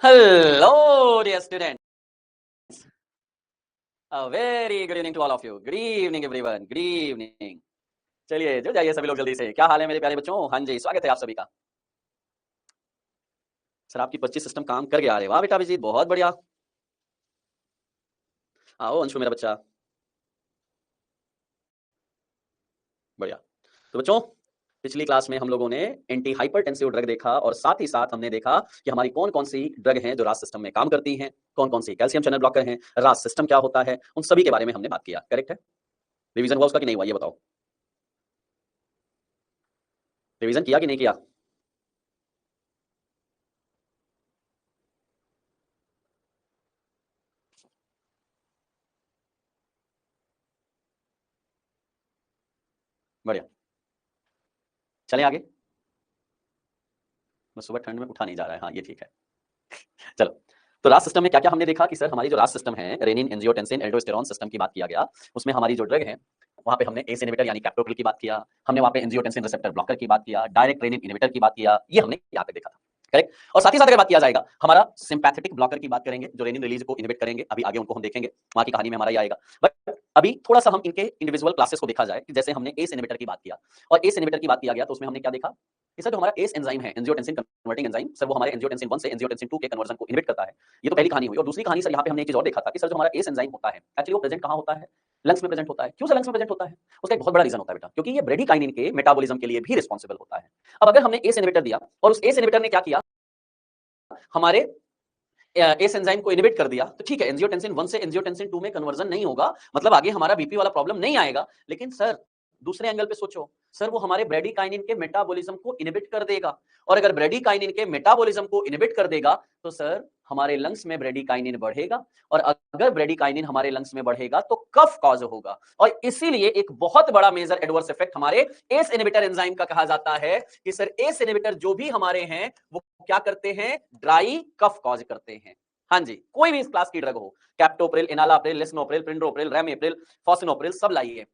Hello, dear students. A very good evening to all of you. Good evening, everyone. Good evening. चलिए जो जाइए सभी लोग जल्दी से। क्या हाल है मेरे प्यारे बच्चों? हाँ जी, स्वागत है आप सभी का। सर आपकी 25 सिस्टम काम कर गया। अरे वाह बेटा अभिजीत, बहुत बढ़िया। आओ अंशु मेरा बच्चा। बढ़िया। तो बच्चों पिछली क्लास में हम लोगों ने एंटी हाइपरटेंसिव ड्रग देखा और साथ ही साथ हमने देखा कि हमारी कौन कौन सी ड्रग हैं जो रास सिस्टम में काम करती हैं, कौन कौन सी कैल्शियम चैनल ब्लॉकर हैं, रास सिस्टम क्या होता है, उन सभी के बारे में हमने बात किया। करेक्ट है? रिवीजन हुआ उसका कि नहीं हुआ ये बताओ। रिवीजन किया कि नहीं किया? बढ़िया। चलें आगे। बस सुबह ठंड में उठा नहीं जा रहा है। हाँ ये ठीक है। चलो तो रास सिस्टम में क्या क्या हमने देखा कि सर हमारी जो रास सिस्टम है, रेनिन एंजियोटेंसिन एल्डोस्टेरॉन सिस्टम की बात किया गया। उसमें हमारी जो ड्रग है वहां पे हमने एस इनहिबिटर यानी कैप्टोप्रिल की बात किया, हमने वहां पे एंजियोटेंसिन रिसेप्टर ब्लॉकर की बात किया, डायरेक्ट रेनिन इनहिबिटर की बात किया। ये हमने यहाँ पे देखा था। करेक्ट। और साथ ही साथ अगर बात किया जाएगा हमारा सिंपैथेटिक ब्लॉकर की बात करेंगे जो रेनिन रिलीज को इनहिबिट करेंगे। अभी आगे उनको हम देखेंगे, वहां की कहानी में हमारा ये आएगा। बट अभी थोड़ा सा हम इनके इंडिविजुअल क्लासेस को देखा जाए कि जैसे हमने एस इनहिबिटर की बात किया और एस इनहिबिटर की बात किया गया तो उसमें हमने क्या देखा कि सर जो हमारा एस एंजाइम है एंजियोटेंसिन कन्वर्टिंग एंजाइम, सर वो हमारे एंजियोटेंसिन 1 से एंजियोटेंसिन 2 के कन्वर्जन को इनहिबिट करता है। ये तो पहली कहानी हुई। और दूसरी कहानी सर यहाँ पे हमने एक चीज और देखा था कि सर जो हमारा एस एंजाइम होता है एक्चुअली वो प्रेजेंट कहाँ होता है? लंग्स में प्रेजेंट होता है। क्यों सर लंग्स में प्रेजेंट होता है? उसका एक बहुत बड़ा रीजन होता है बेटा, क्योंकि ये ब्रेडिकाइनिन के मेटाबॉलिज्म के लिए भी रिस्पॉन्सिबल होता है। अब अगर हमने एस इनहिबिटर दिया और उस एस इनहिबिटर ने क्या किया, हमारे एस एंजाइम को इनहिबिट कर दिया, तो ठीक है एंजियोटेंसिन 1 से एंजियोटेंसिन 2 में कन्वर्जन नहीं होगा, मतलब आगे हमारा बीपी वाला प्रॉब्लम नहीं आएगा। लेकिन सर दूसरे एंगल पे सोचो, सर वो हमारे ब्रेडिकाइनिन के मेटाबॉलिज्म को इनहिबिट कर देगा। और अगर ब्रेडिकाइनिन के मेटाबॉलिज्म को इनहिबिट कर देगा तो सर हमारे लंग्स में ब्रेडिकाइनिन बढ़ेगा, और अगर ब्रेडिकाइनिन हमारे लंग्स में बढ़ेगा तो कफ कॉज होगा। और इसीलिए एक बहुत बड़ा मेजर एडवर्स इफेक्ट हमारे एस इनहिबिटर एंजाइम का कहा जाता है कि सर एस इनहिबिटर जो भी हमारे हैं वो क्या करते हैं? ड्राई कफ कॉज करते हैं। हाँ जी, कोई भी इस क्लास की ड्रग हो, कैप्टोप्रिल, इनालाप्रिल, लिस्नोप्रिल, प्रिंडोप्रिल, रैमेप्रिल, फॉसिनोप्रिल, सब लाइए।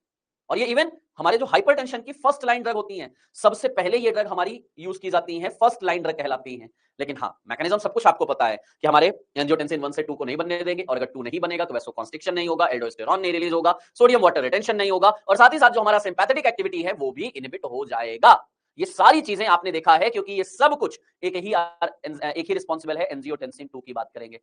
और ये इवन हमारे जो हाइपरटेंशन की फर्स्ट लाइन ड्रग होती हैं, सबसे पहले ये ड्रग हमारी यूज की जाती हैं, फर्स्ट लाइन ड्रग कहलाती हैं। लेकिन हाँ मैकेनिज्म सब कुछ आपको पता है कि हमारे एंजियोटेंसिन 1 से 2 को नहीं बनने देंगे, और अगर 2 नहीं बनेगा तो वैसोकॉन्स्ट्रिक्शन नहीं होगा, एल्डोस्टेरॉन नहीं रिलीज होगा, सोडियम वाटर रिटेंशन नहीं होगा, और साथ ही साथ जो हमारा सिंपैथेटिक एक्टिविटी है वो भी इनहिबिट हो जाएगा। ये सारी चीजें आपने देखा है क्योंकि ये सब कुछ एक ही रिस्पॉन्सिबल है। एंजियोटेंसिन 2 की बात करेंगे।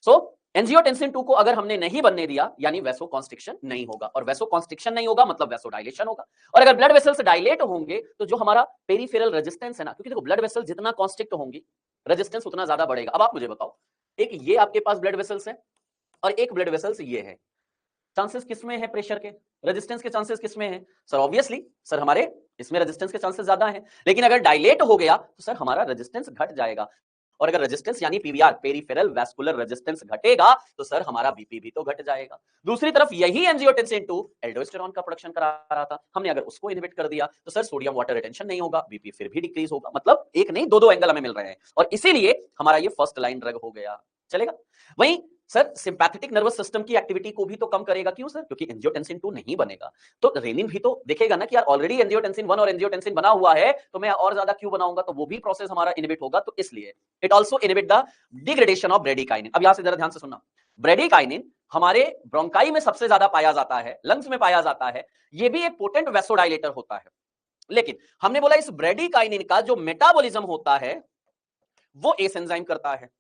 सो एंजियोटेंसिन 2 को अगर हमने नहीं बनने दिया यानी वैसोकॉन्स्ट्रिक्शन नहीं होगा, और वैसोकॉन्स्ट्रिक्शन नहीं होगा मतलब वैसोडाइलेशन होगा। और अगर ब्लड वेसल्स डायलेट होंगे तो जो हमारा पेरिफेरल रेजिस्टेंस है ना, क्योंकि देखो ब्लड वेसल जितना कॉन्स्ट्रिक्ट होंगी रेजिस्टेंस उतना ज्यादा बढ़ेगा। अब आप मुझे बताओ, एक ये आपके पास ब्लड वेसल्स है और एक ब्लड वेसल्स ये है, चांसेस किसमें है प्रेशर के? रेजिस्टेंस के चांसेस किसमें है? सर ऑब्वियसली सर हमारे इसमें रेजिस्टेंस के चांसेस ज्यादा हैं। लेकिन अगर डायलेट हो गया तो सर हमारा रेजिस्टेंस घट जाएगा, और अगर रेजिस्टेंस यानी पीवीआर पेरिफेरल वैस्कुलर रेजिस्टेंस घटेगा तो सर हमारा बीपी भी तो घट जाएगा। दूसरी तरफ यही एंजियोटेंसिन 2 एल्डोस्टेरॉन का प्रोडक्शन करा रहा था, हमने अगर उसको इनहिबिट कर दिया तो सर सोडियम वाटर रिटेंशन नहीं होगा, बीपी फिर भी डिक्रीज होगा। मतलब एक नहीं दो एंगल हमें मिल रहे हैं, और इसीलिए हमारा ये फर्स्ट लाइन ड्रग हो गया। चलेगा? वहीं सर सिंपैथेटिक नर्वस सिस्टम की एक्टिविटी को भी तो कम करेगा। क्यों सर? क्योंकि एंजियोटेंसिन 2 नहीं बनेगा तो रेनिन भी तो देखेगा ना कि यार ऑलरेडी एंजियोटेंसिन 1 और एंजियोटेंसिन बना हुआ है तो मैं और ज्यादा क्यों बनाऊंगा, तो वो भी प्रोसेस हमारा इनहिबिट होगा। तो इसलिए it also inhibit the degradation of bradykinin. अब यहां से जरा ध्यान से सुनना, ब्रेडिकाइनिन हमारे ब्रोंकाई में सबसे ज्यादा पाया जाता है, लंग्स में पाया जाता है, ये भी एक पोटेंट वैसोडाइलेटर होता है। लेकिन हमने बोला इस ब्रेडिकाइनिन का जो मेटाबॉलिज्म होता है वो एस एंजाइम करता है।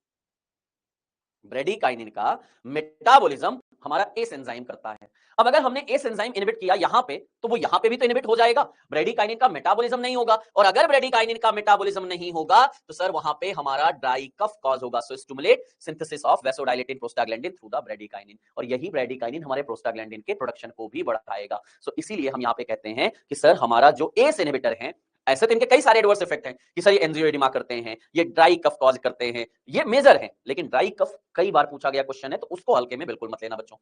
ब्रेडिकाइनिन का मेटाबॉलिज्म हमारा एस एंजाइम करता है। अब अगर हमने एस एंजाइम इनहिबिट किया यहां पे तो वो यहां पे भी तो इनहिबिट हो जाएगा, ब्रेडिकाइनिन का मेटाबॉलिज्म नहीं होगा, और अगर ब्रेडिकाइनिन का मेटाबॉलिज्म नहीं होगा तो सर वहां पे हमारा ड्राई कफ कॉज होगा। So stimulate synthesis of vasodilating prostaglandin through the bradykinin, और यही ब्रेडिकाइनिन हमारे प्रोस्टाग्लैंडिन के प्रोडक्शन को भी बढ़ाएगा। सो इसीलिए हम यहां पे कहते हैं कि सर हमारा जो एस इनहिबिटर है, ऐसे तो इनके कई सारे एडवर्स इफेक्ट हैं कि सर ये एंजियोएडिमा करते हैं, ये ड्राई कफ कॉज करते हैं, ये मेजर है। लेकिन ड्राई कफ कई बार पूछा गया क्वेश्चन है तो उसको हल्के में बिल्कुल मत लेना बच्चों।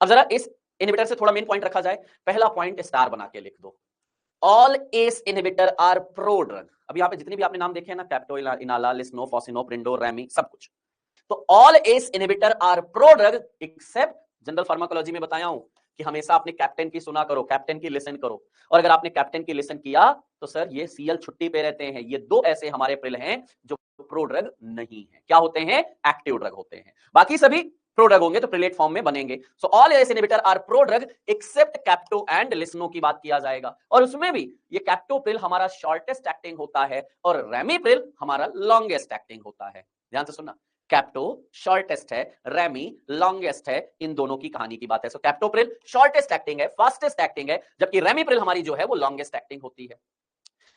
अब जरा इस इनहिबिटर से थोड़ा मेन पॉइंट रखा जाए, पहला पॉइंट स्टार बना के लिख दो, all ACE inhibitor are pro drug. अब यहां पे जितने भी आपने नाम देखे हैं ना, कैप्टो, इनाला, लिस्नो, फॉसिनो, प्रिंडो, रैमी, सब कुछ, तो all ACE inhibitor are pro drug except general pharmacology में बताया हूं कि हमेशा अपने कैप्टन की सुना करो, कैप्टन की लिसन करो। और अगर आपने कैप्टन की लिसन किया तो सर ये सीएल छुट्टी पे रहते हैं। ये दो ऐसे हमारे प्रिल हैं जो प्रो ड्रग नहीं है। क्या होते हैं? एक्टिव ड्रग होते हैं। बाकी सभी प्रो ड्रग होंगे तो प्रिलेट फॉर्म में बनेंगे। So all ACE inhibitor are pro drug except capto and lisino की बात किया जाएगा। और उसमें भी ये कैप्टोप्रिल हमारा शॉर्टेस्ट एक्टिंग होता है और रेमिप्रिल हमारा लॉन्गेस्ट एक्टिंग होता है। ध्यान से सुनना, कैप्टो शॉर्टेस्ट है, रेमी लॉन्गेस्ट है, इन दोनों की कहानी की बात है। सो कैप्टोप्रिल शॉर्टेस्ट एक्टिंग है, फास्टेस्ट एक्टिंग है, जबकि रेमिप्रिल हमारी जो है वो लॉन्गेस्ट एक्टिंग होती है।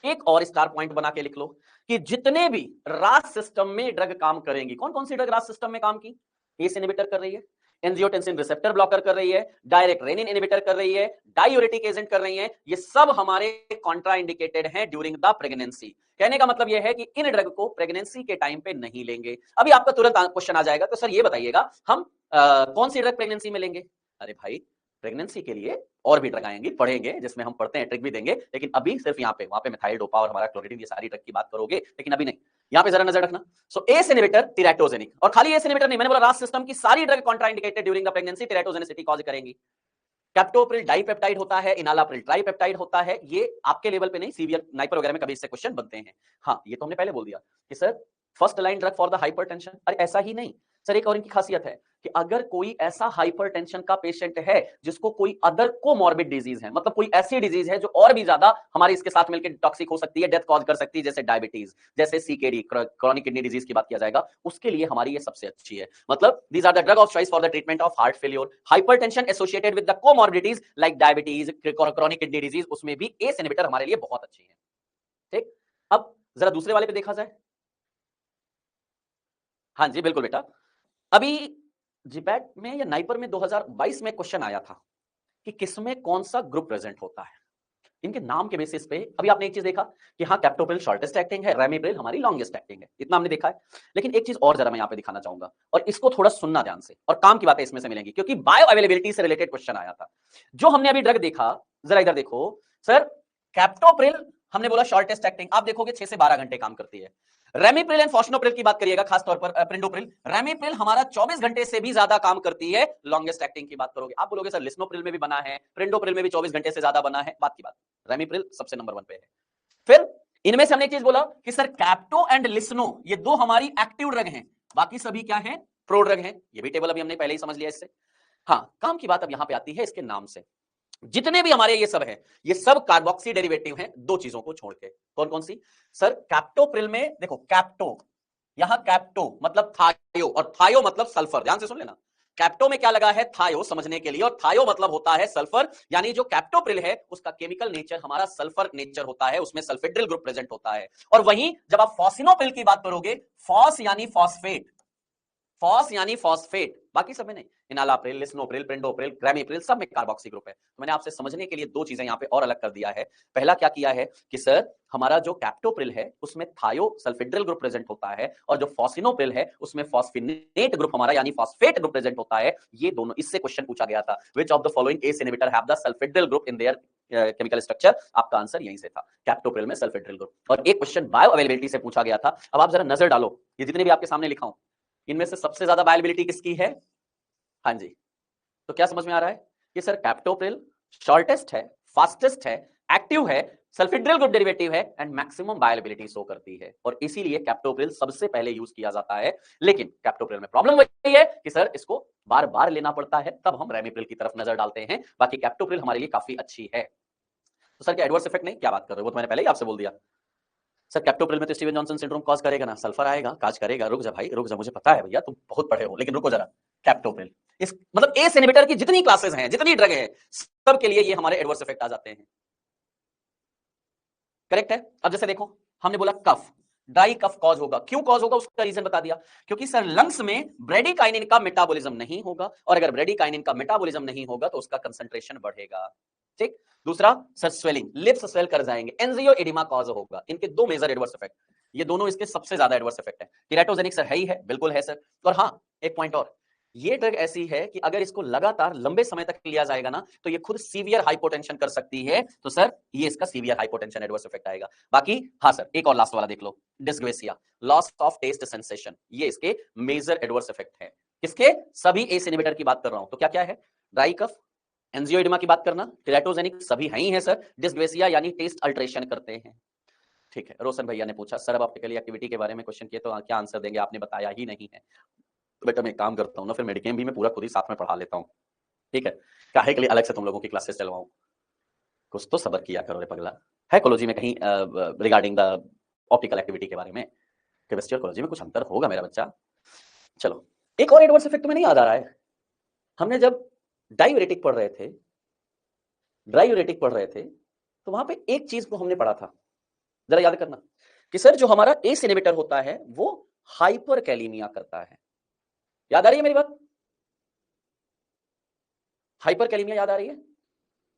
एक और स्टार पॉइंट बना के लिख लो कि जितने भी रास सिस्टम में ड्रग काम करेंगी, कौन कौन सी ड्रग रास सिस्टम में काम की? एस इनहिबिटर कर रही है, एंजियोटेंसिन रिसेप्टर ब्लॉकर कर रही है, डायरेक्ट रेनिन इनहिबिटर कर रही है, डायूरेटिक एजेंट कर रही है। ये सब हमारे कॉन्ट्रा इंडिकेटेड हैं ड्यूरिंग द प्रेगनेंसी। कहने का मतलब यह है कि इन ड्रग को प्रेगनेंसी के टाइम पे नहीं लेंगे। अभी आपका तुरंत क्वेश्चन आ जाएगा, तो सर ये बताइएगा हम कौन सी ड्रग प्रेगनेंसी में लेंगे? अरे भाई, प्रेगनेंसी के लिए और भी ड्रग आएंगी, पढ़ेंगे, जिसमें हम पढ़ते हैं, ट्रिक भी देंगे, लेकिन अभी सिर्फ यहाँ पे, वहां पे मिथाइल डोपा और हमारा क्लोरिडीन, ये सारी ड्रग की बात करोगे, लेकिन अभी नहीं। यहाँ पे जरा नजर रखना। सो एस इनहिबिटर टेराटोजेनिक, और खाली एस इनहिबिटर नहीं, मैंने बोला रास सिस्टम की सारी drug contraindicated during the pregnancy teratogenicity cause करेंगी। कैप्टोप्रिल डाइपेप्टाइड होता है, इनालाप्रिल ट्राइपेप्टाइड होता है। ये आपके लेवल पे नहीं, सीवियर नाइपर वगैरह में कभी इससे क्वेश्चन बनते हैं। हाँ, ये तो हमने पहले बोल दिया कि sir first line drug for the hypertension. अरे ऐसा ही नहीं सर, एक और इनकी खासियत है कि अगर कोई ऐसा हाइपरटेंशन का पेशेंट है जिसको कोई अदर कोमॉर्बिड डिजीज है, मतलब कोई ऐसी डिजीज है जो और भी ज्यादा हमारे इसके साथ मिलकर टॉक्सिक हो सकती है, डेथ कॉज कर सकती है, जैसे डायबिटीज, जैसे सीकेडी, क्रॉनिक किडनी डिजीज की बात किया जाएगा, उसके लिए हमारी ये सबसे अच्छी है। मतलब these are the drug of choice for the treatment of heart failure, hypertension associated with the comorbidities like diabetes, chronic kidney disease, उसमें भी एस इनहिबिटर हमारे लिए बहुत अच्छी है। ठीक, अब जरा दूसरे वाले पे देखा जाए। हाँ जी बिल्कुल बेटा, अभी जीपैट में या नाइपर में 2022 में क्वेश्चन आया था कि किसमें कौन सा ग्रुप प्रेजेंट होता है। इनके नाम के बेसिस पे अभी आपने एक चीज देखा कि हाँ कैप्टोप्रिल शॉर्टेस्ट एक्टिंग है, रेमिप्रिल हमारी लॉन्गेस्ट एक्टिंग है, इतना हमने देखा है। लेकिन एक चीज और जरा मैं यहाँ पे दिखाना चाहूंगा, और इसको थोड़ा सुनना ध्यान से, और काम की बातें इसमें से मिलेंगी, क्योंकि बायो अवेलेबिलिटी से रिलेटेड क्वेश्चन आया था। जो हमने अभी ड्रग देखा, जरा इधर देखो सर, कैप्टोप्रिल हमने बोला शॉर्टेस्ट एक्टिंग, आप देखोगे 6 से 12 घंटे काम करती है। रेमिप्रिल एंड फॉस्फेनोप्रिल की बात करिएगा, खासतौर पर प्रिंडोप्रिल, रेमिप्रिल हमारा 24 घंटे से भी ज्यादा काम करती है। लॉन्गेस्ट एक्टिंग की बात करोगे, आप बोलोगे सर लिस्नोप्रिल में भी बना है, प्रिंडोप्रिल में भी 24 घंटे से ज्यादा बना है, बात की बात, रेमिप्रिल सबसे नंबर 1 पे है। फिर इनमें से हमने एक चीज बोला कि सर कैप्टो एंड लिस्नो ये दो हमारी एक्टिव ड्रग हैं, बाकी सभी क्या हैं? प्रो ड्रग हैं। ये भी टेबल अभी हमने पहले ही समझ लिया इससे। हाँ, काम की बात अब यहां पे आती है इसके नाम से। जितने भी हमारे ये सब हैं, ये सब कार्बोक्सी डेरिवेटिव हैं, दो चीजों को छोड़ के। कौन कौन सी? सर कैप्टोप्रिल में देखो, कैप्टो, यहां कैप्टो मतलब थायो, और थायो मतलब सल्फर। ध्यान से सुन लेना, कैप्टो में क्या लगा है? थायो, समझने के लिए, और थायो मतलब होता है सल्फर। यानी जो कैप्टोप्रिल है उसका केमिकल नेचर हमारा सल्फर नेचर होता है, उसमें सल्फेड्रिल ग्रुप प्रेजेंट होता है। और वहीं जब आप फॉसिनोप्रिल की बात करोगे, फॉस यानी फॉस्फेट, फॉस यानी फॉस्फेट, बाकी सब में नहीं। इनालाप्रिल, लिस्नोप्रिल, प्रिंडोप्रिल, रेमिप्रिल सब में कार्बोक्सी ग्रुप है। तो मैंने आपसे समझने के लिए दो चीजें यहां पे और अलग कर दिया है। पहला क्या किया है कि सर हमारा जो कैप्टोप्रिल है उसमें थायो सल्फेड्रिल ग्रुप प्रेजेंट होता है, और जो फॉसिनोप्रिल है उसमें फॉस्फिनेट ग्रुप हमारा यानी फॉस्फेट ग्रुप प्रेजेंट होता है। ये दोनों, इससे क्वेश्चन पूछा गया था, which of the following ACE inhibitor have the sulfhydryl group in their chemical structure. आपका आंसर यहीं से था, कैप्टोप्रिल में सल्फेड्रिल ग्रुप। और एक क्वेश्चन बायो अवेलेबिलिटी से पूछा गया था। अब आप जरा नजर डालो, ये जितने भी आपके सामने लिखा हूं, इनमें से सबसे ज्यादा बायोअवेलेबिलिटी किसकी है? हाँ जी, तो क्या समझ में आ रहा है कि सर कैप्टोप्रिल शॉर्टेस्ट है, फास्टेस्ट है, एक्टिव है, सल्फेड्रिल ग्रुप डेरिवेटिव है, एंड मैक्सिमम बायोअवेलेबिलिटी शो करती है, और इसीलिए कैप्टोप्रिल सबसे पहले यूज किया जाता है। लेकिन कैप्टोप्रिल में प्रॉब्लम वही है कि सर इसको बार बार लेना पड़ता है, तब हम रेमिप्रिल की तरफ नजर डालते हैं। बाकी कैप्टोप्रिल हमारे लिए काफी अच्छी है। तो सर क्या एडवर्स इफेक्ट नहीं, क्या बात कर रहे हो, वो तो मैंने पहले ही आपसे बोल दिया। सर कैप्टोप्रिल में तो स्टीवन जॉनसन सिंड्रोम कॉज करेगा ना, सल्फर आएगा, काज करेगा। रुक जा भाई, रुक जा, मुझे पता है भैया, तुम बहुत पढ़े हो, लेकिन रुको जरा। कैप्टोप्रिल इस मतलब एस इनहिबिटर की जितनी क्लासेस हैं, जितनी ड्रग है, सब के लिए ये हमारे एडवर्स इफेक्ट आ जाते हैं। करेक्ट है। अब जैसे देखो, हमने बोला कफ, ड्राई कफ कॉज होगा, क्यों कॉज होगा उसका रीजन बता दिया, क्योंकि सर लंग्स में ब्रेडिकाइनिन का मेटाबॉलिज्म नहीं होगा, और अगर ब्रेडिकाइनिन का मेटाबॉलिज्म नहीं होगा तो उसका कंसंट्रेशन बढ़ेगा। ठीक, दूसरा सर स्वेलिंग, लिप्स स्वेल कर जाएंगे, एंजियो एडिमा कॉज होगा। इनके दो मेजर एडवर्स इफेक्ट, ये दोनों इसके सबसे ज्यादा एडवर्स इफेक्ट है। टेराटोजेनिक सर है ही है, बिल्कुल है सर। और हाँ, एक पॉइंट और, ये ड्रग ऐसी है कि अगर इसको लगातार लंबे समय तक लिया जाएगा ना, तो ये खुद सीवियर हाइपोटेंशन कर सकती है। तो सर ये इसका सीवियर हाइपोटेंशन एडवर्स इफेक्ट आएगा। बाकी हाँ सर, एक और लास्ट वाला देख लो, डिस्ग्रेसिया, लॉस ऑफ टेस्ट सेंसेशन, ये इसके मेजर एडवर्स इफेक्ट है। किसके? सभी एस इनहिबिटर की बात कर रहा हूं। तो क्या क्या है? ड्राई कफ, एंजियोइडमा की बात करना, टेराटोजेनिक सभी हैं ही हैं सर, डिस्ग्रेसिया यानी टेस्ट अल्टरेशन करते हैं। ठीक है, रोशन भैया ने पूछा सर अब ऑप्टिकली एक्टिविटी के बारे में क्वेश्चन किए तो क्या आंसर देंगे, आपने बताया ही नहीं है। तो बेटा मैं एक काम करता हूँ ना, फिर मेडिकेम भी मैं पूरा खुद ही साथ में पढ़ा लेता हूँ, ठीक है, काहे के लिए अलग से तुम लोगों की क्लासेस चलवाऊं, कुछ तो सबर किया करो रे पगला। है कोलॉजी में कहीं रिगार्डिंग द ऑप्टिकल एक्टिविटी के बारे में, केमिस्ट्री और कोलॉजी में कुछ अंतर होगा मेरा बच्चा। चलो एक और एडवर्स इफेक्ट में नहीं याद आ रहा है, हमने जब डायूरेटिक पढ़ रहे थे, ड्राईयूरेटिक पढ़ रहे थे, तो वहां पे एक चीज को हमने पढ़ा था, जरा याद करना, कि सर जो हमारा एस इनहिबिटर होता है वो हाइपर कैलीमिया करता है। याद आ रही है मेरी बात? हाइपर कैलीमिया याद आ रही है?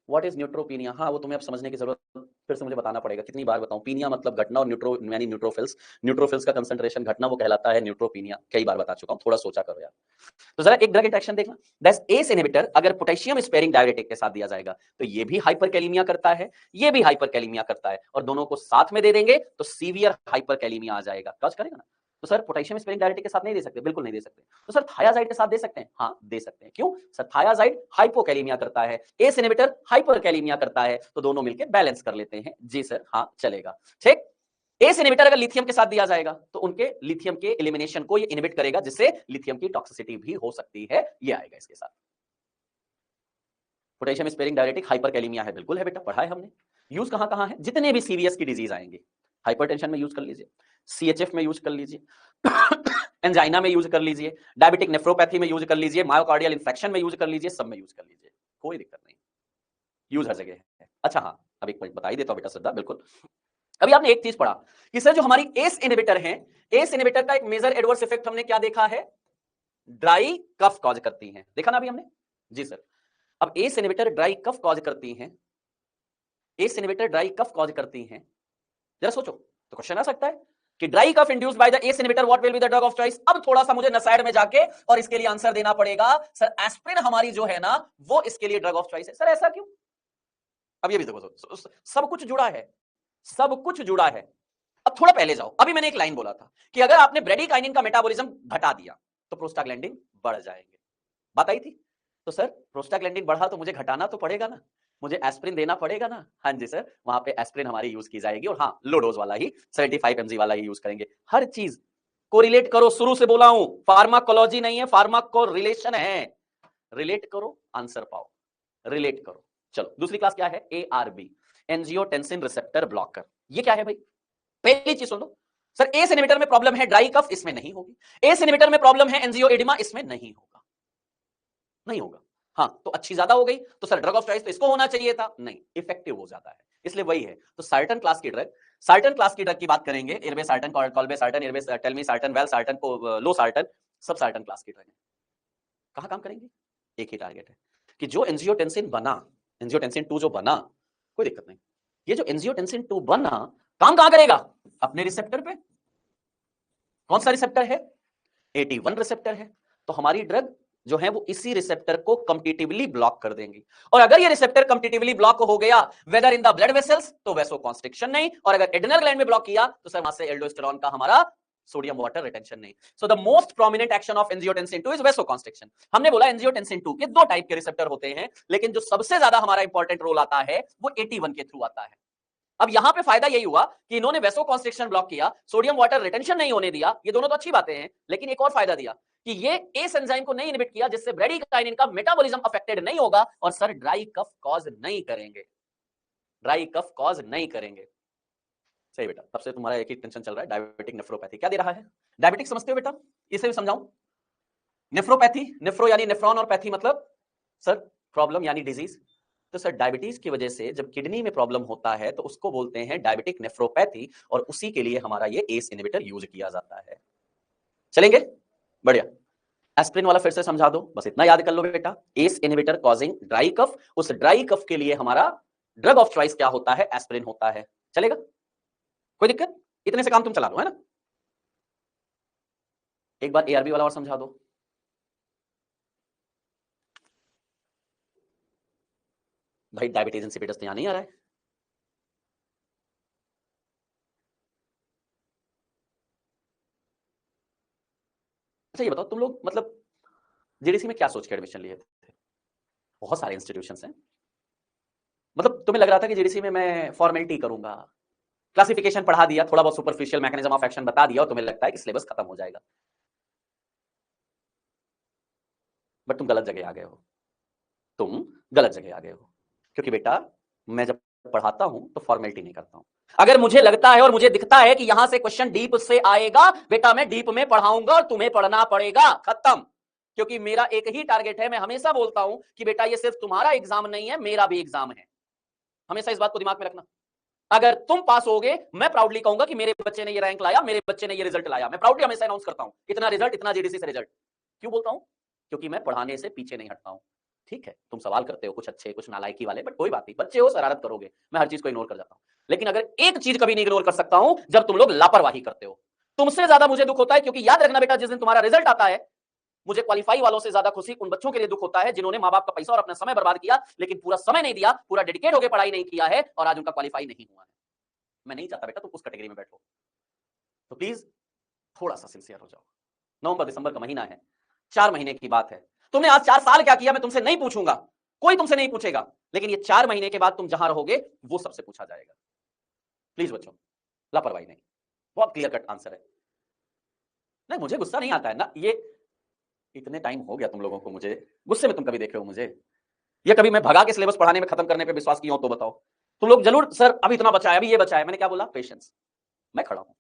What is neutropenia? हाँ वो तुम्हें अब समझने की जरूरत फिर से मुझे बताना पड़ेगा, कितनी बार बताऊं, पीनिया मतलब घटना और न्यूट्रो यानी न्यूट्रोफिल्स, न्यूट्रोफिल्स का कंसंट्रेशन घटना वो कहलाता है न्यूट्रोपीनिया, कई बार बता चुका हूं, थोड़ा सोचा करो यार। तो जरा एक ड्रग इंटरेक्शन देखना, दैट्स एस इनहिबिटर अगर पोटेशियम स्पेयरिंग डायरेटिक के साथ दिया जाएगा तो ये भी हाइपरकैलेमिया करता है, ये भी हाइपरकैलेमिया करता है, और दोनों को साथ में दे देंगे तो सीवियर हाइपरकैलेमिया आ जाएगा। कॉज करेगा ना? तो सर पोटेशियम स्पेयरिंग डायरेटिक के साथ नहीं दे सकते, बिल्कुल नहीं दे सकते। तो सर थायाजाइड के साथ दे सकते हैं? हाँ दे सकते हैं। क्यों? सर थायाजाइड हाइपोकैलेमिया करता है, एस इनहिबिटर हाइपरकैलेमिया करता है, तो दोनों मिलकर बैलेंस कर लेते हैं। जी सर हाँ चलेगा। ठीक, एस इनहिबिटर अगर लिथियम के साथ दिया जाएगा तो उनके लिथियम के एलिमिनेशन को ये इनहिबिट करेगा, जिससे लिथियम की टॉक्सिसिटी भी हो सकती है, ये आएगा इसके साथ। पोटेशियम स्पेयरिंग डायरेटिक हाइपरकैलेमिया है, बिल्कुल है बेटा, पढ़ा है हमने। यूज कहां कहां है? जितने भी सीवीएस की डिजीज आएंगे, हाइपरटेंशन में यूज कर लीजिए, सीएचएफ में यूज कर लीजिए, एंजाइना में यूज कर लीजिए, डायबिटिक नेफ्रोपैथी में यूज कर लीजिए, मायोकार्डियल इंफेक्शन में यूज कर लीजिए, सब में यूज कर लीजिए, कोई दिक्कत नहीं, यूज हर जगह है। अच्छा हाँ, अब एक पॉइंट बता ही देता हूं बेटा श्रद्धा, बिल्कुल। अभी आपने एक चीज पढ़ा कि सर जो हमारी एस इनहिबिटर है, एस इनहिबिटर का एक मेजर एडवर्स इफेक्ट हमने क्या देखा है? ड्राई कफ कॉज करती हैं, देखा ना अभी हमने? जी सर। अब ACE inhibitor dry cough cause करती हैं, ACE inhibitor dry cough cause करती हैं, जरा सोचो, तो क्वेश्चन आ सकता है कि dry cough induced by the ACE inhibitor what will be the drug of choice. अब थोड़ा सा मुझे नसाइड में जाके और इसके लिए आंसर देना पड़ेगा, सर एस्पिरिन हमारी जो है ना वो इसके लिए ड्रग ऑफ चॉइस है। सर ऐसा क्यों? अब ये भी देखो, सब कुछ जुड़ा है, सब कुछ जुड़ा है। अब थोड़ा पहले जाओ, अभी मैंने एक लाइन बोला था कि अगर आपने ब्रेडिकाइनिन का मेटाबॉलिज्म घटा दिया तो प्रोस्टाग्लैंडिन बढ़ जाएंगे, बात आई थी। तो सर प्रोस्टाग्लैंडिन बढ़ा तो मुझे घटाना तो पड़ेगा ना, मुझे एस्पिरिन देना पड़ेगा ना। हाँ जी सर, वहां पे एस्पिरिन हमारी यूज की जाएगी, और हाँ लो डोज वाला ही 75 mg वाला ही यूज करेंगे। हर चीज को रिलेट करो, शुरू से बोला हूं फार्माकोलॉजी नहीं है, फार्माको रिलेशन है, रिलेट करो आंसर पाओ, रिलेट करो। चलो दूसरी क्लास क्या है? ARB, angiotensin receptor blocker. ये क्या है भाई? पहली चीज सुन लो, सर एस इनहिबिटर में प्रॉब्लम है ड्राई कफ, इसमें नहीं होगी। एस इनहिबिटर में प्रॉब्लम है एंजियोएडिमा, इसमें नहीं होगा, नहीं होगा। हाँ तो अच्छी ज्यादा हो गई तो सर ड्रग ऑफ चॉइस तो इसको होना चाहिए था, नहीं इफेक्टिव हो जाता है, इसलिए वही है। तो सर्टेन क्लास की ड्रग, सर्टेन क्लास की ड्रग की बात करेंगे, इर्बेसार्टन, कॉल्बेसार्टन, टेलमीसार्टन, वेलसार्टन, लोसार्टन, सब सर्टेन क्लास की ड्रग है। कहां काम करेंगे? एक ही टारगेट है कि जो एंजियोटेंसिन बना, एंजियोटेंसिन 2 जो बना, कोई दिक्कत नहीं, ये जो एंजियोटेंसिन 2 बना काम कहां करेगा? अपने रिसेप्टर पे। कौन सा रिसेप्टर है? AT1 रिसेप्टर है। तो हमारी ड्रग जो है वो इसी रिसेप्टर को कॉम्पिटिटिवली ब्लॉक कर देंगी, और अगर ये रिसेप्टर कॉम्पिटिटिवली ब्लॉक हो गया whether in the blood vessels तो वैसोकॉन्स्ट्रिक्शन नहीं, और अगर एड्रिनल ग्लैंड में ब्लॉक किया तो सर वहां से एल्डोस्टेरॉन का हमारा सोडियम वाटर रिटेंशन नहीं। So the most prominent action of angiotensin 2 is vasoconstriction. हमने बोला एंजियोटेंसिन 2 के दो टाइप के रिसेप्टर होते हैं, लेकिन जो सबसे ज्यादा हमारा इंपॉर्टेंट रोल आता है वो AT1 के थ्रू आता है। अब यहां पे फायदा यही हुआ कि इन्होंने वैसोकॉन्स्ट्रिक्शन ब्लॉक किया, सोडियम वाटर रिटेंशन नहीं होने दिया, ये दोनों तो अच्छी बातें हैं, लेकिन एक और फायदा दिया कि ये एस एंजाइम को नहीं इनहिबिट किया, जिससे ब्रेडिकाइनिन का मेटाबॉलिज्म अफेक्टेड नहीं होगा, और सर ड्राई कफ कॉज नहीं करेंगे, ड्राई कफ कॉज नहीं करेंगे। सही बेटा, तब से तुम्हारा एक ही टेंशन चल रहा है, डायबिटिक नेफ्रोपैथी क्या दे रहा है? डायबिटिक समझते हो बेटा? इसे भी समझाऊं? नेफ्रोपैथी, नेफ्रो यानी नेफ्रॉन और पैथी मतलब सर प्रॉब्लम यानी डिजीज। तो सर डायबिटीज की वजह से जब किडनी में प्रॉब्लम होता है तो उसको बोलते हैं डायबिटिक नेफ्रोपैथी, और उसी के लिए हमारा ये एस इनहिबिटर यूज किया जाता है। चलेंगे? बढ़िया। एस्पिरिन वाला फिर से समझा दो, बस इतना याद कर लो बेटा, ACE inhibitor causing dry cough, उस ड्राई कफ के लिए हमारा ड्रग ऑफ चॉइस क्या होता है? एस्पिरिन होता है। चलेगा? कोई दिक्कत? इतने से काम तुम चला लो, है ना? एक बार एआरबी वाला और समझा दो। भाई डायबिटीज इंसिपिडस तो यहां नहीं आ रहा है। अच्छा ये बताओ तुम लोग मतलब जेडीसी में क्या सोच के एडमिशन लिए थे? बहुत सारे इंस्टीट्यूशंस हैं। मतलब तुम्हें लग रहा था कि जीडीसी में मैं फॉर्मेलिटी करूंगा, क्लासिफिकेशन पढ़ा दिया, थोड़ा बहुत सुपरफिशियल मैकेनिज्म ऑफ एक्शन बता दिया और तुम्हें लगता है कि सिलेबस खत्म हो जाएगा। बट तुम गलत जगह आ गए हो, तुम गलत जगह आ गए हो। क्योंकि बेटा मैं जब पढ़ाता हूं तो फॉर्मेलिटी नहीं करता हूं। अगर मुझे लगता है और मुझे दिखता है कि यहां से क्वेश्चन डीप से आएगा, बेटा मैं डीप में पढ़ाऊंगा और तुम्हें पढ़ना पड़ेगा, खत्म। क्योंकि मेरा एक ही टारगेट है, मैं हमेशा बोलता हूं कि बेटा ये सिर्फ तुम्हारा एग्जाम नहीं है, मेरा भी एग्जाम है। हमेशा इस बात को दिमाग में रखना। अगर तुम पास होगे, मैं प्राउडली कहूंगा कि मेरे बच्चे ने ये रैंक लाया, मेरे बच्चे ने ये रिजल्ट लाया। मैं प्राउडली हमेशा अनाउंस करता हूं, इतना रिजल्ट, इतना जीडीसी से रिजल्ट। क्यों बोलता हूं? क्योंकि मैं पढ़ाने से पीछे नहीं हटता हूं। ठीक है, तुम सवाल करते हो कुछ अच्छे कुछ नालायकी वाले, बट कोई बात नहीं, बच्चे हो, शरारत करोगे, मैं हर चीज को इग्नोर कर जाता हूं। लेकिन अगर एक चीज कभी नहीं इग्नोर कर सकता हूं, जब तुम लोग लापरवाही करते हो। तुमसे ज्यादा मुझे दुख होता है, क्योंकि याद रखना बेटा, जिस दिन तुम्हारा रिजल्ट आता है, मुझे क्वालिफाई वालों से ज्यादा खुशी उन बच्चों के लिए दुख होता है जिन्होंने मां बाप का पैसा और अपना समय बर्बाद किया, लेकिन पूरा समय नहीं दिया, पूरा डेडिकेट होकर पढ़ाई नहीं किया है, और आज उनका क्वालिफाई नहीं हुआ है। मैं नहीं चाहता बेटा तुम उस कैटेगरी में बैठो। तो प्लीज थोड़ा सा सिंसियर हो जाओ। नवंबर दिसंबर का महीना है, 4 महीने की बात है। तुमने आज 4 साल क्या किया मैं तुमसे नहीं पूछूंगा, कोई तुमसे नहीं पूछेगा, लेकिन ये 4 महीने के बाद तुम जहां रहोगे वो सबसे पूछा जाएगा। प्लीज बच्चों, लापरवाही नहीं। बहुत क्लियर कट आंसर है। नहीं, मुझे गुस्सा नहीं आता है ना, ये इतने टाइम हो गया तुम लोगों को, मुझे गुस्से में तुम कभी देखे हो मुझे, या कभी मैं भगा के सिलेबस पढ़ाने में खत्म करने पे विश्वास किया हो तो बताओ। तुम लोग जरूर सर अभी इतना बचा है, अभी ये बचा है। मैंने क्या बोला? पेशेंस। मैं खड़ा हूं,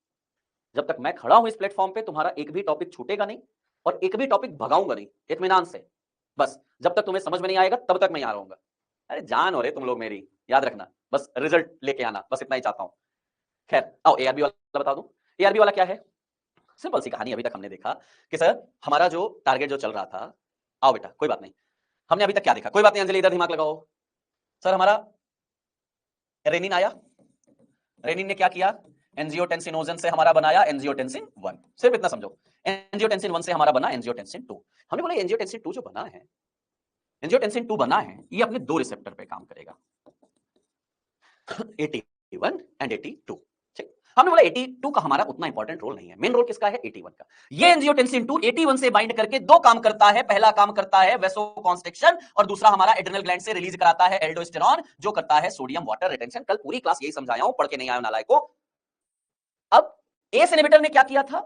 जब तक मैं खड़ा हूं इस प्लेटफॉर्म पे, तुम्हारा एक भी टॉपिक छूटेगा नहीं और एक भी टॉपिक भगाऊंगा नहीं, इत्मीनान से। बस जब तक तुम्हें समझ में नहीं आएगा तब तक मैं यहां रहूंगा। अरे जान हो रहे तुम लोग मेरी, याद रखना, बस रिजल्ट लेके आना, बस इतना ही चाहता हूं। खैर आओ एआरबी वाला बता दूं। एआरबी वाला क्या है? सिंपल सी कहानी। अभी तक हमने देखा कि सर हमारा जो टारगेट जो चल रहा था, आओ बेटा कोई बात नहीं, हमने अभी तक क्या देखा? कोई बात नहीं अंजलि, इधर दिमाग लगाओ। सर हमारा रेनिन आया, रेनिन ने क्या किया? एंजियोटेंसिनोजन से हमारा बनाया एंजियोटेंसिन 1। सिर्फ इतना समझो, एंजियोटेंसिन 1 से हमारा बना एंजियोटेंसिन 2। हमने बोला एंजियोटेंसिन 2 जो बना है, एंजियोटेंसिन 2 बना है, ये अपने 2 रिसेप्टर पे काम करेगा, 81 एंड 82। ठीक, हमने बोला 82 का हमारा उतना इंपॉर्टेंट रोल नहीं है, मेन रोल किसका है? 81 का। ये एंजियोटेंसिन 2 81 से बाइंड करके 2 काम करता है। पहला काम करता है वैसोकॉन्स्ट्रिक्शन, और दूसरा हमारा एड्रिनल ग्लैंड से रिलीज कराता है एल्डोस्टेरॉन, जो करता है सोडियम वाटर रिटेंशन। कल पूरी क्लास यही समझाया हूं, पढ़ के नहीं आया नालायक को। अब एस इनहिबिटर ने क्या किया था?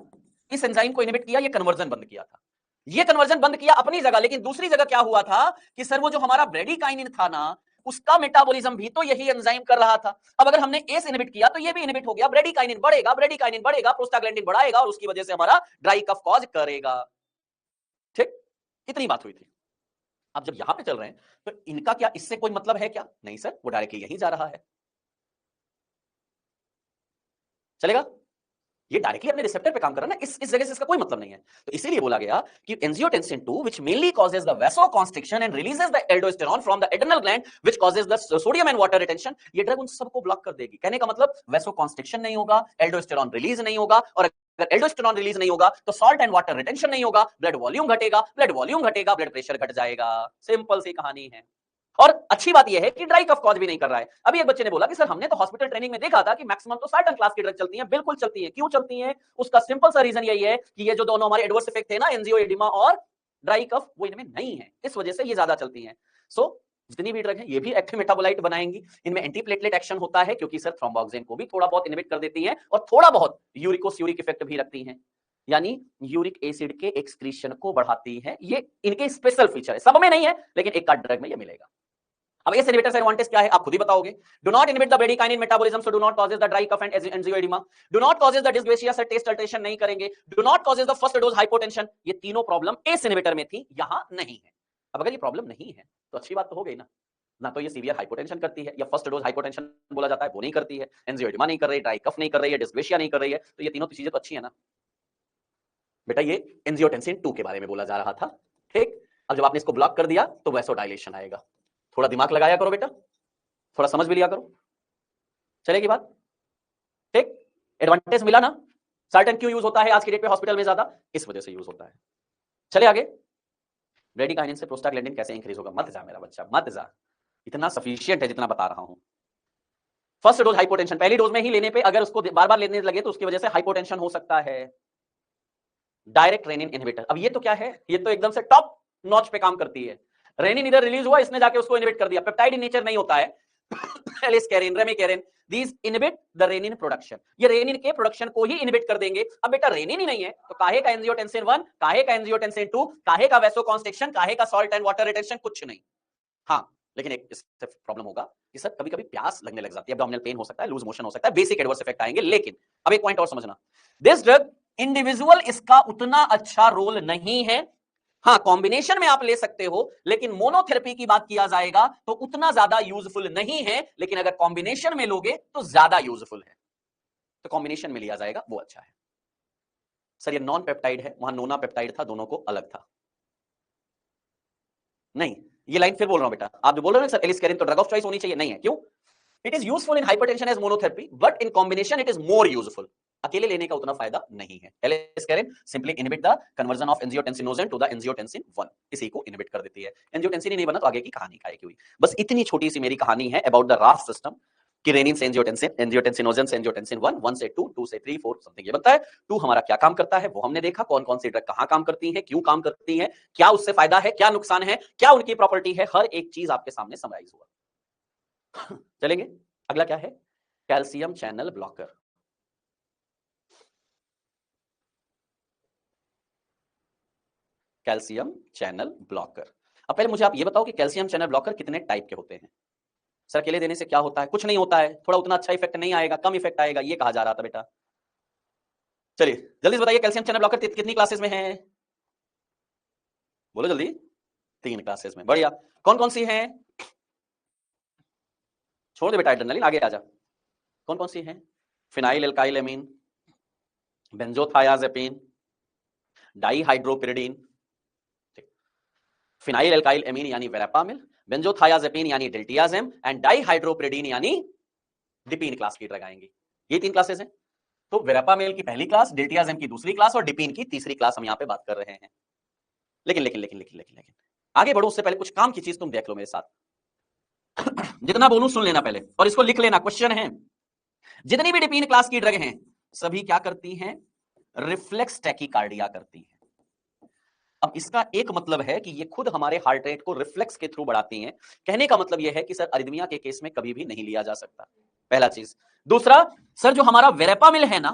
इस एंजाइम को इनहिबिट किया, ये कन्वर्जन बंद किया था। ये कन्वर्जन बंद किया अपनी जगह, लेकिन दूसरी जगह क्या हुआ था कि सर वो जो हमारा ब्रेडिकाइनिन था ना, उसका मेटाबॉलिज्म भी तो यही एंजाइम कर रहा था। अब अगर हमने एस इनहिबिट किया तो ये भी इनहिबिट हो गया, ब्रेडिकाइनिन बढ़ेगा, ब्रेडिकाइनिन बढ़ेगा, प्रोस्टाग्लैंडिन बढ़ाएगा, और उसकी वजह से हमारा ड्राई कफ कॉज करेगा। ठीक, इतनी बात हुई थी। अब जब यहां पे चल रहे हैं तो इनका क्या इससे कोई मतलब है क्या? नहीं सर, वो डायरेक्टली यहीं जा रहा है, चलेगा। ये डायरेक्टली अपने रिसेप्टर पे काम कर रहा है ना, इस जगह से इसका कोई मतलब नहीं है। तो इसीलिए बोला गया कि angiotensin 2 which mainly causes the vasoconstriction and releases the aldosterone from the adrenal gland which causes the sodium and water retention, ये ड्रग उन सबको ब्लॉक कर देगी। कहने का मतलब वैसोकॉन्स्ट्रिक्शन नहीं होगा, एल्डोस्टेरॉन रिलीज नहीं होगा, और अगर एल्डोस्टेरॉन रिलीज नहीं होगा तो सॉल्ट एंड वाटर रिटेंशन नहीं होगा, ब्लड वॉल्यूम घटेगा, ब्लड वॉल्यूम घटेगा, ब्लड प्रेशर घट जाएगा। सिंपल सी कहानी है। और अच्छी बात यह है कि ड्राई कफ कॉज भी नहीं कर रहा है। अभी एक बच्चे ने बोला कि सर हमने तो हॉस्पिटल ट्रेनिंग में देखा था कि मैक्सिमम तो सर्टेन क्लास की ड्रग चलती है। बिल्कुल चलती है। क्यों चलती है? उसका सिंपल सा रीजन यही है कि ये जो दोनों हमारे एडवर्स इफेक्ट थे ना, एंजियोएडिमा और ड्राई कफ, वो इनमें नहीं है, इस वजह से ये ज्यादा चलती है। सो जितनी भी ड्रग है ये भी एक्टिव मेटाबोलाइट बनाएंगी, इनमें एंटीप्लेटलेट एक्शन होता है, क्योंकि सर थ्रोम्बोक्सिन को भी थोड़ा बहुत इनहिबिट कर देती है, और थोड़ा बहुत यूरिकोस्यूरिक इफेक्ट भी रखती है, यानी यूरिक एसिड के एक्सक्रीशन को बढ़ाती है। ये इनके स्पेशल फीचर है, सब में नहीं है लेकिन एक ड्रग में ये मिलेगा। अब एस इनहिबिटर से एडवांटेज क्या है आप खुद ही बताओगे। Do not inhibit the bradykinin metabolism, so do not causes the dry cough and angioedema. Do not causes the dyscrasia, से टेस्ट अल्टरेशन नहीं करेंगे। Do not causes the first dose hypotension. ये तीनों प्रॉब्लम एस इनहिबिटर में थी, यहां नहीं है। अब अगर ये प्रॉब्लम नहीं है तो अच्छी बात तो हो गई ना, ना तो ये सीवियर हाइपोटेंशन करती है, या फर्स्ट डोज हाइपोटेंशन बोला जाता है वो नहीं करती है, एंजियोएडिमा नहीं कर रही, ड्राई कफ नहीं कर रही है, डिस्ग्रेसिया नहीं कर रही है, तो ये तीनों चीजें तो अच्छी है ना बेटा। ये एंजियोटेंसिन 2 के बारे में बोला जा रहा था। ठीक, अब जब आपने इसको ब्लॉक कर दिया तो वैसोडाइलेशन आएगा। थोड़ा दिमाग लगाया करो बेटा, थोड़ा समझ भी लिया करो, चलेगी बात। ठीक, एडवांटेज मिला ना। सर्टेन क्यों यूज होता है आज की डेट पे हॉस्पिटल में ज्यादा? इस वजह से यूज होता है। चले आगे। ब्रेडिकाइनिन से प्रोस्टाग्लैंडिन कैसे इंक्रीज होगा? मत जा मेरा बच्चा, मत जा, इतना सफिशिएंट है जितना बता रहा हूं। फर्स्ट डोज हाइपोटेंशन, पहली डोज में ही लेने पे अगर उसको बार बार लेने लगे तो उसकी वजह से हाइपोटेंशन हो सकता है। डायरेक्ट रेनिन इनहिबिटर, अब ये तो क्या है, ये तो एकदम से टॉप नॉच पे काम करती है। रेनिन इधर रिलीज हुआ, इसने जाके उसको इनहिबिट कर दिया। पेप्टाइड इन नेचर नहीं होता है। Aliskiren, remikiren, these inhibit the renin production. ये रेनिन के प्रोडक्शन को ही इनहिबिट कर देंगे। अब बेटा रेनिन ही नहीं है तो काहे का एंजियोटेंसिन 1, काहे का एंजियोटेंसिन 2, काहे का वैसोकॉन्स्ट्रिक्शन, काहे का सॉल्ट एंड वाटर रिटेंशन, कुछ नहीं। हाँ, लेकिन एक इससे प्रॉब्लम होगा कि सर कभी कभी प्यास लगने लग जाती है, एब्डोमिनल पेन हो सकता है, लूज मोशन हो सकता है, बेसिक एडवर्स इफेक्ट आएंगे। लेकिन अब एक पॉइंट और समझना, दिस ड्रग इंडिविजुअल इसका उतना अच्छा रोल नहीं है। हाँ, कॉम्बिनेशन में आप ले सकते हो, लेकिन मोनोथेरेपी की बात किया जाएगा तो उतना ज्यादा यूजफुल नहीं है। लेकिन अगर कॉम्बिनेशन में लोगे तो ज्यादा यूजफुल है, तो कॉम्बिनेशन में लिया जाएगा, वो अच्छा है। सर ये नॉन पेप्टाइड है, वहां नोना पेप्टाइड था, दोनों को अलग था। नहीं, ये लाइन फिर बोल रहा हूं बेटा, आप जो बोल रहे हो सर एलिस्केरिन तो ड्रग ऑफ चॉइस होनी चाहिए, नहीं है। क्यों? It is useful in hypertension as monotherapy, but in combination it is more useful. अकेले लेने का उतना फायदा नहीं है। Aliskiren simply inhibit the conversion of angiotensinogen to the angiotensin 1, इसी को इनहिबिट कर देती है। एंजियोटेंसिन ही नहीं बना तो आगे की कहानी काहे की हुई। बस इतनी छोटी सी मेरी कहानी है अबाउट द राफ सिस्टम कि रेनिन से एंजियोटेंसिन, एंजियोटेंसिनोजन से एंजियोटेंसिन 1, 1 से 2, 2 से 3, 4 समथिंग ये बनता है। 2 हमारा क्या काम करता है वो हमने देखा, कौन कौन सी ड्रग कहां काम करती है, क्यों काम करती है, क्या उससे फायदा है, क्या नुकसान है, क्या उनकी प्रॉपर्टी है, हर एक चीज आपके सामने समराइज हुआ। चलेंगे, अगला क्या है? Calcium channel blocker. Calcium channel blocker. अब पहले मुझे आप ये बताओ कि कैल्शियम चैनल ब्लॉकर कितने टाइप के होते हैं? सर अकेले देने से क्या होता है? कुछ नहीं होता है, थोड़ा उतना अच्छा इफेक्ट नहीं आएगा, कम इफेक्ट आएगा, ये कहा जा रहा था बेटा। चलिए जल्दी से बताइए, कैल्शियम चैनल ब्लॉकर कितनी क्लासेस में है? बोलो जल्दी। 3 क्लासेस में, बढ़िया। कौन कौन सी हैं? छोड़ दे बेटा एड्रेनलिन, आगे आ जा। कौन कौन सी हैं? Phenyl alkyl amine, benzothiazepine, dihydropyridine, phenyl alkyl amine यानी वेरापामिल, बेंजोथायाजेपिन यानी डिल्टियाजेम, एंड डाईहाइड्रोपिरिडीन यानी डिपीन क्लास की ड्रग आएंगी। ये 3 क्लासेस हैं। तो वेरापामिल की पहली क्लास, डिल्टियाजेम की दूसरी क्लास और डिपीन की तीसरी क्लास हम यहां पे बात कर रहे हैं। लेकिन लेकिन लेकिन लेकिन लेकिन लेकिन आगे बढ़ो उससे पहले कुछ काम की चीज तुम देख लो मेरे साथ। जितना बोलूं सुन लेना पहले और इसको लिख लेना, क्वेश्चन है। जितनी भी डिपीन क्लास की ड्रग हैं सभी क्या करती हैं? रिफ्लेक्स टैकीकार्डिया करती हैं। अब इसका एक मतलब है कि ये खुद हमारे हार्ट रेट को रिफ्लेक्स के थ्रू बढ़ाती हैं। कहने का मतलब यह है कि सर अरिथमिया के केस में कभी भी नहीं लिया जा सकता, पहला चीज। दूसरा, सर जो हमारा वेरेपामिल है ना,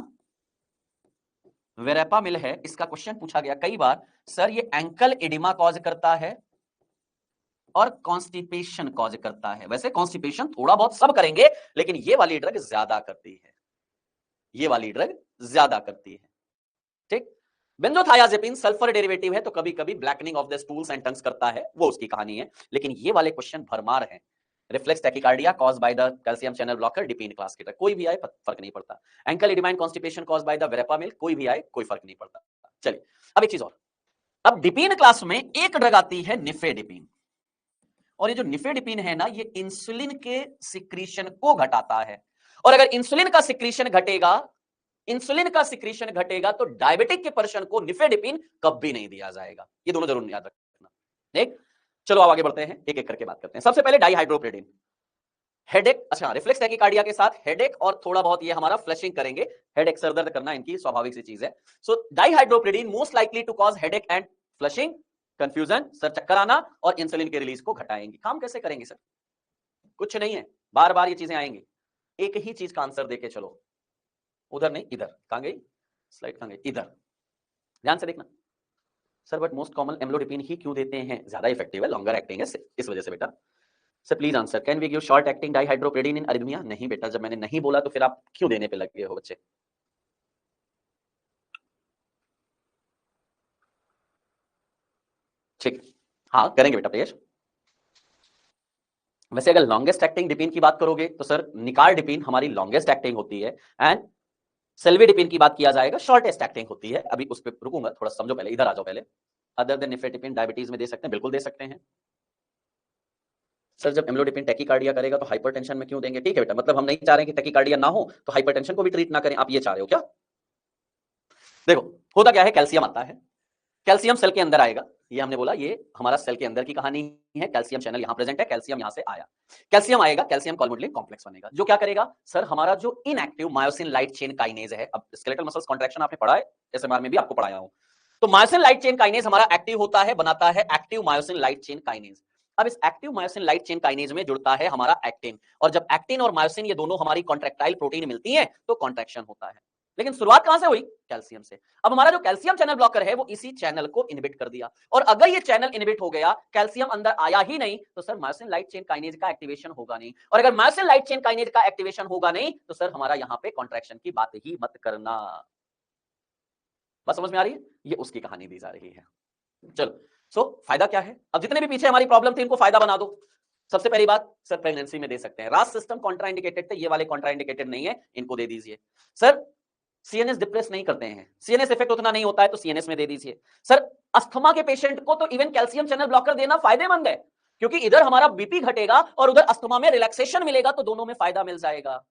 वेरेपामिल है, इसका क्वेश्चन पूछा गया कई बार, सर ये एंकल एडिमा कॉज करता है और कॉन्स्टिपेशन कॉज करता है। वैसे कॉन्स्टिपेशन थोड़ा बहुत सब करेंगे, लेकिन ये वाली ड्रग ज्यादा करती है, ये वाली ड्रग ज्यादा करती है। ठीक। बेंजोथायाजेपिन सल्फर डेरिवेटिव है तो कभी कभी blackening of the stools and tongues करता है, वो उसकी कहानी है। लेकिन ये वाले क्वेश्चन भरमार हैं। Reflex tachycardia cause by the calcium channel blocker, dipine class की ड्रग, कोई भी आए फर्क नहीं पड़ता। Ankle oedema and constipation cause by the verapamil, कोई भी आए कोई फर्क नहीं पड़ता। चलिए अब एक चीज और, अब डिपीन क्लास में एक ड्रग आती है निफेडिपिन, और ये जो निफेडिपिन है ना, ये इंसुलिन के सिक्रीशन को घटाता है। और अगर इंसुलिन का सिक्रीशन घटेगा, इंसुलिन का सिक्रीशन घटेगा तो डायबिटिक के पर्सन को निफेडिपिन कभी नहीं दिया जाएगा। ये दोनों जरूर याद रखना। ठीक, चलो अब आगे बढ़ते हैं, एक एक करके बात करते हैं। सबसे पहले डाईहाइड्रोपिरिडिन, हेडेक, अच्छा रिफ्लेक्स टैकीकार्डिया के साथ हेडेक और थोड़ा बहुत ये हमारा फ्लशिंग करेंगे। हेडेक सर दर्द करना इनकी स्वाभाविक सी चीज है। So dihydropyridine most likely to cause headache and flushing, confusion, सर चक्कर आना, और इंसुलिन के रिलीज को घटाएंगे। काम कैसे करेंगे सर? कुछ नहीं है, बार बार ये चीजें आएंगी, एक ही चीज का आंसर देके चलो। उधर नहीं, इधर। कहां गई स्लाइड, कहां गई? इधर, ध्यान से देखना। Sir but most common amlodipine ही क्यों देते हैं? ज्यादा इफेक्टिव है, लॉन्गर एक्टिंग है, इस वजह से बेटा। Sir please answer, can we give short acting dihydropyridine in arrhythmia? नहीं बेटा, जब मैंने नहीं बोला तो फिर आप क्यों देने पे लगे हो बच्चे? ठीक, हाँ करेंगे बेटा प्रियेश। वैसे अगर लॉन्गेस्ट एक्टिंग डिपिन की बात करोगे तो सर निकार्डिपिन हमारी लॉन्गेस्ट एक्टिंग होती है, एंड सेल्विडिपिन की बात किया जाएगा शॉर्टेस्ट एक्टिंग होती है। अभी उस पर रुकूंगा, थोड़ा समझो पहले, इधर आ जाओ पहले। अदर देन निफेडिपिन डायबिटीज में दे सकते हैं? बिल्कुल दे सकते हैं। सर जब एम्लोडिपिन टैकीकार्डिया करेगा तो हाइपरटेंशन में क्यों देंगे? ठीक है बेटा, मतलब हम नहीं चाह रहे कि टैकीकार्डिया ना हो तो हाइपरटेंशन को भी ट्रीट ना करें, आप ये चाह रहे हो क्या? देखो होता क्या है, कैल्शियम आता है, कैल्शियम सेल के अंदर आएगा, ये हमने बोला ये हमारा सेल के अंदर की कहानी है। कैल्शियम चैनल यहां प्रेजेंट है, कैल्शियम यहां से आया, कैल्शियम आएगा, कैल्शियम कॉलमुडलिन कॉम्प्लेक्स बनेगा, जो क्या करेगा सर, हमारा जो inactive myosin light chain kinase है, अब स्केलेटल मसल्स कॉन्ट्रैक्शन आपने पढ़ा है, एसएमआर में भी आपको पढ़ाया हूं, तो मायोसिन लाइट चेन काइनेज हमारा एक्टिव होता है, बनाता है active myosin light chain kinase. अब इस active myosin light chain kinase में जुड़ता है हमारा एक्टिन, और जब एक्टिन और मायोसिन ये दोनों हमारी कॉन्ट्रैक्टाइल प्रोटीन मिलती है तो कॉन्ट्रैक्शन होता है। लेकिन शुरुआत कहां से हुई? कैल्शियम से। अब हमारा जो कैल्शियम चैनल ब्लॉकर है वो इसी चैनल को इनहिबिट कर दिया, और अगर ये चैनल इनहिबिट हो गया, कैल्शियम अंदर आया ही नहीं, तो sir myosin light chain kinase का एक्टिवेशन होगा नहीं, और अगर मायोसिन लाइट चेन काइनेज का एक्टिवेशन होगा नहीं तो सर हमारा यहां पे कॉन्ट्रैक्शन की बात ही मत करना। बस समझ में आ रही है? ये उसकी कहानी दी जा रही है। चलो, फायदा क्या है? अब जितने भी पीछे हमारी प्रॉब्लम थी इनको फायदा बना दो। सबसे पहली बात, सर प्रेगनेंसी में दे सकते हैं। रास सिस्टम कॉन्ट्राइंडिकेटेड थे, ये वाले कॉन्ट्राइंडिकेटेड नहीं है, इनको दे दीजिए। सर सीएनएस डिप्रेस नहीं करते हैं, सीएनएस इफेक्ट उतना नहीं होता है तो सीएनएस में दे दीजिए। सर अस्थमा के पेशेंट को तो इवन कैल्शियम चैनल ब्लॉकर देना फायदेमंद है, क्योंकि इधर हमारा बीपी घटेगा और उधर अस्थमा में रिलैक्सेशन मिलेगा, तो दोनों में फायदा मिल जाएगा,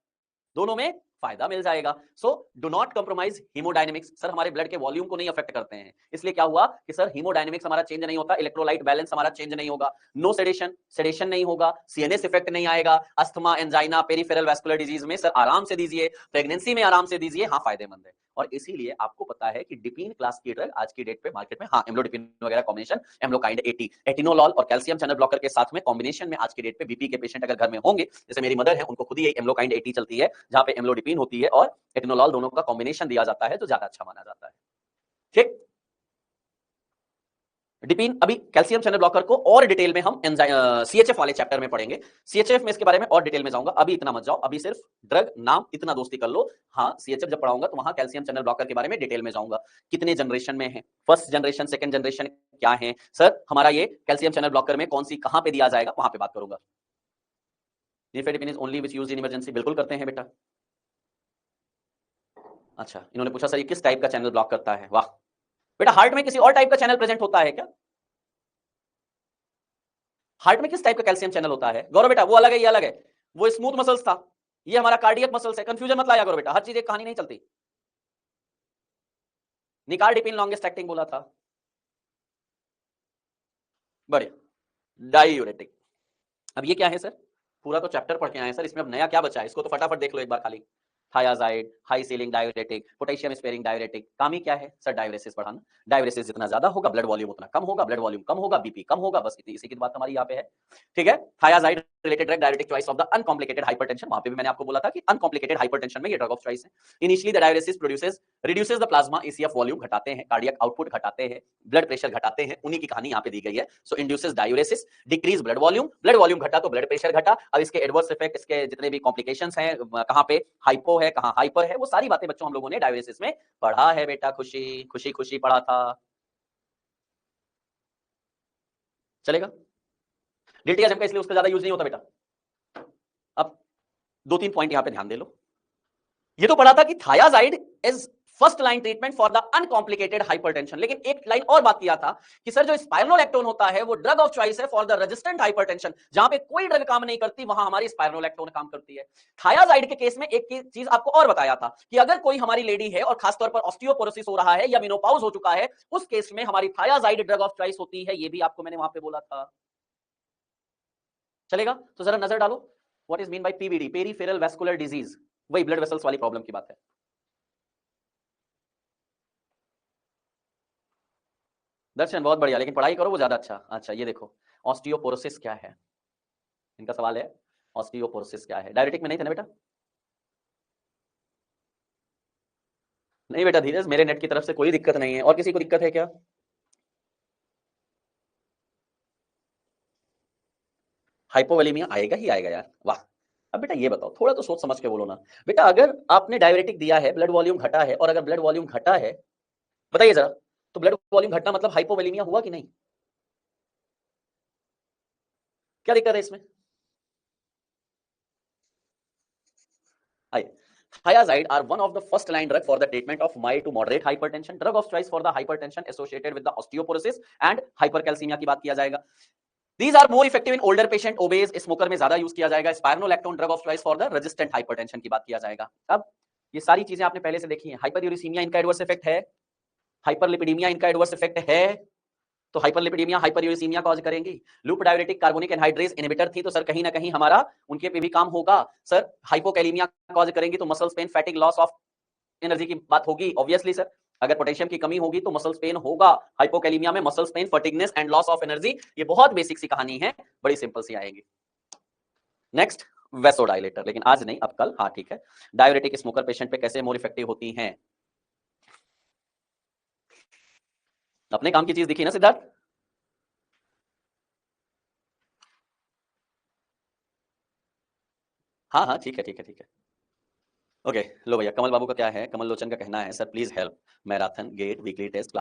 दोनों में फायदा मिल जाएगा। सो do not compromise haemodynamics. Sir हमारे ब्लड के वॉल्यूम को नहीं अफेक्ट करते हैं, इसलिए क्या हुआ कि सर हीमोडायनेमिक्स हमारा चेंज नहीं होता, इलेक्ट्रोलाइट बैलेंस हमारा चेंज नहीं होगा, नो सेडेशन, सेडेशन नहीं होगा, सीएनएस इफेक्ट नहीं आएगा। Asthma, angina, peripheral vascular disease में सर आराम से दीजिए, प्रेगनेंसी में आराम से दीजिए, हाँ फायदेमंद है। और इसीलिए आपको पता है कि डिपीन क्लास की ड्रग आज की डेट पे मार्केट में, हाँ एम्लोडिपिन वगैरह कॉम्बिनेशन, एम्लोकाइंड 80, एटिनोलॉल और कैल्शियम चैनल ब्लॉकर के साथ में कॉम्बिनेशन में आज की डेट पे बीपी के पेशेंट अगर घर में होंगे, जैसे मेरी मदर है, उनको खुद ही एम्लोकाइंड 80 चलती है, जहां पे एम्लोडिपिन होती है और एटिनोलॉल, दोनों का कॉम्बिनेशन दिया जाता है, तो ज्यादा अच्छा माना जाता है। ठीक, डिपीन अभी कैल्शियम चैनल ब्लॉकर को और डिटेल में हम सीएचएफ वाले चैप्टर में पढ़ेंगे, सीएचएफ में इसके बारे में और डिटेल में जाऊंगा, अभी इतना मत जाओ, अभी सिर्फ ड्रग नाम इतना दोस्ती कर लो। हाँ सीएचएफ जब पढ़ाऊंगा तो वहां कैल्शियम चैनल ब्लॉकर के बारे में डिटेल में जाऊंगा, कितने जनरेशन में है, फर्स्ट जनरेशन, सेकंड जनरेशन क्या है, सर हमारा ये कैल्शियम चैनल ब्लॉकर में कौन सी कहां पे दिया जाएगा, वहां पे बात करूंगा। Nifedipine is only which used in emergency, बिल्कुल करते हैं बेटा। अच्छा, इन्होंने पूछा सर ये किस टाइप का चैनल ब्लॉक करता है, वाह बेटा, हार्ट में किसी और टाइप का चैनल प्रेजेंट होता है क्या? हार्ट में किस टाइप का कैल्शियम चैनल होता है गौरव बेटा? वो अलग है, ये अलग है, वो स्मूथ मसल्स था, ये हमारा कार्डियक मसल्स है, कंफ्यूजन मत लाया करो बेटा, हर चीज एक कहानी नहीं चलती। निकार्डिपिन लॉन्गेस्ट एक्टिंग बोला था, बढ़िया, डायूरेटिक। अब ये क्या है सर? पूरा तो चैप्टर पढ़ के आए सर, इसमें अब नया क्या बचा है, इसको तो फटाफट देख लो एक बार खाली। Thiazide, high ceiling diuretic, potassium sparing diuretic, काम ही क्या है सर? डायूरेसिस बढ़ाना। डायूरेसिस जितना ज्यादा होगा ब्लड वॉल्यूम उतना कम होगा, ब्लड वॉल्यूम कम होगा बीपी कम होगा, बस इसी की बात हमारी यहाँ पे है। ठीक है, thiazide related drug, diuretic choice of the uncomplicated hypertension, वहां पे भी मैंने आपको बोला था कि अनकॉम्प्लिकेटेड हाइपरटेंशन में ये ड्रग ऑफ चॉइस है। Initially the diuresis produces reduces the plasma ECF volume, घटाते हैं कार्डियक आउटपुट, घटाते हैं ब्लड प्रेशर, घटाते हैं, उन्हीं की कहानी यहाँ पे दी गई है। So induces diuresis, decrease blood volume, blood volume घटा तो ब्लड प्रेशर घटा। अब इसके एडवर्स इफेक्ट, इसके जितने भी कॉम्प्लिकेशंस हैं, कहां पे हाइपो है कहां हाइपर है, वो सारी बातें बच्चों हम लोगों ने डायूरेसिस में पढ़ा है बेटा, खुशी खुशी खुशी पढ़ा था, चलेगा। डिल्टियाजम का इसलिए उसका ज्यादा यूज नहीं होता बेटा। अब दो तीन पॉइंट यहां पे ध्यान दे लो, ये तो पढ़ा था कि thiazide is first line treatment for the uncomplicated hypertension, लेकिन एक लाइन और बात किया था कि सर जो स्पाइरोलेक्टोन होता है वो ड्रग ऑफ चॉइस है फॉर द रेजिस्टेंट हाइपरटेंशन, जहां पे कोई ड्रग काम नहीं करती वहां हमारी स्पाइरोलेक्टोन काम करती है। थायाजाइड के केस में एक चीज आपको और बताया था कि अगर कोई हमारी लेडी है और खासतौर पर ऑस्टियोपोरोसिस हो रहा है या मेनोपॉज हो चुका है, उस केस में हमारी थायाजाइड ड्रग ऑफ चॉइस होती है, ये भी आपको मैंने वहां पे बोला था, चलेगा। तो जरा नजर डालो, what is mean by PVD, peripheral vascular disease, वही ब्लड वेसल्स वाली प्रॉब्लम की बात है। दर्शन बहुत बढ़िया, लेकिन पढ़ाई करो वो ज्यादा अच्छा। अच्छा ये देखो, ऑस्टियोपोरोसिस क्या है, इनका सवाल है, ऑस्टियोपोरोसिस क्या है? डायरेटिक में नहीं था ना बेटा? नहीं बेटा धीरज, मेरे नेट की तरफ से कोई दिक्कत नहीं है, और किसी को दिक्कत है क्या? हाइपोवोलेमिया आएगा ही आएगा यार, वाह। अब बेटा ये बताओ, थोड़ा तो सोच समझ के बोलो ना बेटा, अगर आपने डायरेटिक दिया है, ब्लड वॉल्यूम घटा है, और अगर ब्लड वॉल्यूम घटा है, बताइए जरा, तो ब्लड वॉल्यूम घटना मतलब हाइपोवोलेमिया हुआ कि नहीं? क्या दिक्कत है इसमें? आइए, thiazide are one of the first line drug for the treatment of mild to moderate hypertension, drug of choice for the hypertension associated with the osteoporosis and hypercalcemia की बात किया जाएगा। These are more effective in older patient, obese, smoker में ज्यादा use किया जाएगा। Spironolactone drug of choice for the resistant hypertension की बात किया जाएगा। अब ये सारी चीजें आपने पहले से देखी हैं। हाइपरयूरिसीमिया इनका एडवर्स इफेक्ट है, हाइपरलिपिडीमिया इनका एडवर्स इफेक्ट है, तो हाइपरलिपिडीमिया हाइपरयूरिसीमिया कॉज करेंगी। Loop diuretic carbonic anhydrase inhibitor थी, तो सर कहीं ना कहीं हमारा उनके पे भी काम होगा। सर हाइपोकैलेमिया कॉज करेंगी, तो muscles pain, फैटिक, loss of energy की बात होगी ऑब्वियसली सर। अगर पोटेशियम की कमी होगी तो मसल्स पेन होगा। हाइपोकैलिमिया में muscles pain, fatigueness and loss of energy. ये बहुत बेसिक सी कहानी है, बड़ी सिंपल सी आएगी। नेक्स्ट वेसोडाइलेटर, लेकिन आज नहीं, अब कल। हाँ ठीक है। डायबिटिक स्मोकर पेशेंट पे कैसे मोर इफेक्टिव होती हैं? अपने काम की चीज दिखी ना सिद्धार्थ? हाँ हाँ ठीक है ठीक है ठीक है। ओके लो भैया, कमल बाबू का क्या है? कमल लोचन का कहना है, sir please help marathon get weekly test